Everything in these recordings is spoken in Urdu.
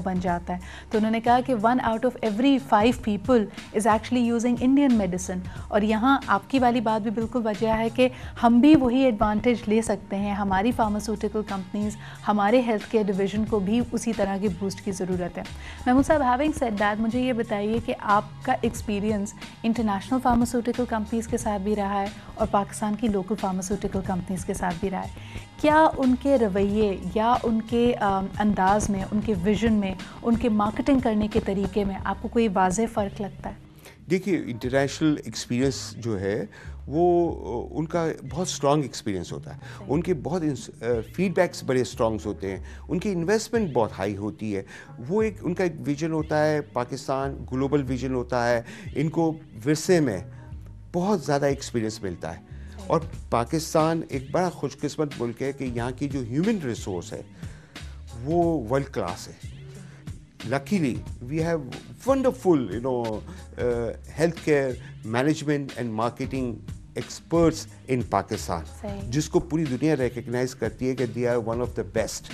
بن جاتا ہے. تو انہوں نے کہا کہ 1 out of every 5 people is actually using Indian medicine. اور یہاں آپ کی والی بات بھی بالکل وجہ ہے کہ ہم بھی وہی ایڈوانٹیج لے سکتے ہیں. ہماری فارماسیوٹیکل کمپنیز, ہمارے ہیلتھ کیئر ڈویژن کو بھی اسی طرح کی بوسٹ کی ضرورت ہے. محمود صاحب, ہیونگ سیڈ دیٹ, مجھے یہ بتائیے کہ آپ کا ایکسپیرینس انٹرنیشنل فارماسیوٹیکل کمپنیز کے ساتھ بھی رہا ہے اور پاکستان کی لوکل فارماسیوٹیکل کمپنیز کے ساتھ بھی رہا ہے. کیا ان کے رویے یا ان کے انداز میں, ان کے ویژن میں, ان کے مارکیٹنگ کرنے کے طریقے میں آپ کو کوئی واضح فرق لگتا ہے؟ دیکھیے, انٹرنیشنل ایکسپیرینس جو ہے وہ ان کا بہت اسٹرانگ ایکسپیرینس ہوتا ہے. ان کے بہت فیڈ بیکس بڑے اسٹرانگس ہوتے ہیں. ان کی انویسٹمنٹ بہت ہائی ہوتی ہے. وہ ان کا ایک ویژن ہوتا ہے, پاکستان گلوبل ویژن ہوتا ہے. ان کو ورثے میں بہت زیادہ ایکسپیرینس ملتا ہے. اور پاکستان ایک بڑا خوش قسمت ملک ہے کہ یہاں کی جو ہیومن ریسورس ہے وہ ورلڈ کلاس ہے. Luckily, we have wonderful, healthcare management and marketing experts in Pakistan, جس کو پوری دنیا ریکگنائز کرتی ہے کہ they are one of the best.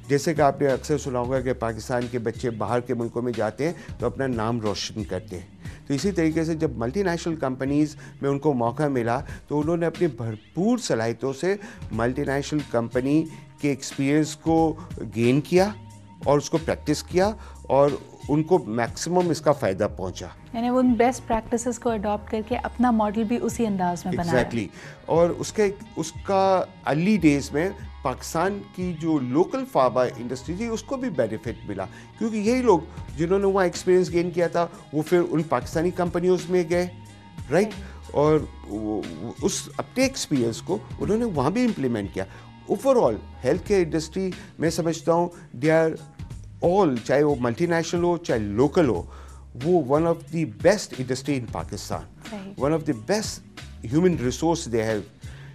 جیسے کہ آپ نے اکثر سنا ہوگا کہ پاکستان کے بچے باہر کے ملکوں میں جاتے ہیں تو اپنا نام روشن کرتے ہیں. تو اسی طریقے سے جب ملٹی نیشنل کمپنیز میں ان کو موقع ملا تو انہوں نے اپنی بھرپور صلاحیتوں سے ملٹی نیشنل کمپنی کے ایکسپیرئنس کو گین کیا اور اس کو پریکٹس کیا اور ان کو میکسیمم اس کا فائدہ پہنچا. یعنی وہ ان بیسٹ پریکٹسز کو اڈاپٹ کر کے اپنا ماڈل بھی اسی انداز میں بنایا. ایگزیکٹلی. اور اس کا ارلی ڈیز میں پاکستان کی جو لوکل فارما انڈسٹری تھی اس کو بھی بینیفٹ ملا, کیونکہ یہی لوگ جنہوں نے وہاں ایکسپیرینس گین کیا تھا وہ پھر ان پاکستانی کمپنیوں میں گئے, رائٹ, اور اس اپنے ایکسپیرینس کو انہوں نے وہاں بھی امپلیمنٹ کیا. Over all health care industry میں سمجھتا ہوں دے آر آل, چاہے وہ ملٹی نیشنل ہو چاہے لوکل ہو, وہ one of the best industry in Pakistan, one of the best human resource they have.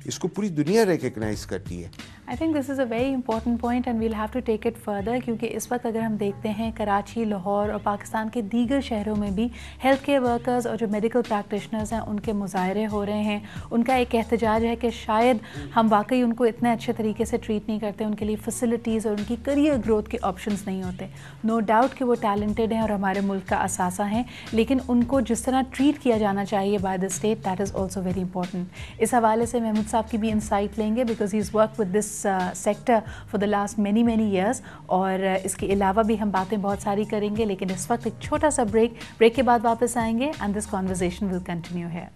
اس کو پوری دنیا ریکگنائز کرتی ہے. I think this is a very important point and we'll have to take it further, کیونکہ اس وقت اگر ہم دیکھتے ہیں کراچی, لاہور اور پاکستان کے دیگر شہروں میں بھی ہیلتھ کیئر ورکرز اور جو میڈیکل پریکٹیشنرز ہیں ان کے مظاہرے ہو رہے ہیں. ان کا ایک احتجاج ہے کہ شاید ہم واقعی ان کو اتنے اچھے طریقے سے ٹریٹ نہیں کرتے, ان کے لیے فیسلٹیز اور ان کی کریئر گروتھ کے آپشنس نہیں ہوتے. نو ڈاؤٹ کہ وہ ٹیلنٹڈ ہیں اور ہمارے ملک کا اثاثہ ہیں, لیکن ان کو جس طرح ٹریٹ کیا جانا چاہیے by the state, that is also very important. اس حوالے سے محمود صاحب کی بھی انسائٹ لیں گے, because he is work with this sector for the last many years, اور اس کے علاوہ بھی ہم باتیں بہت ساری کریں گے, لیکن اس وقت ایک چھوٹا سا بریک کے بعد واپس آئیں گے and this conversation will continue here.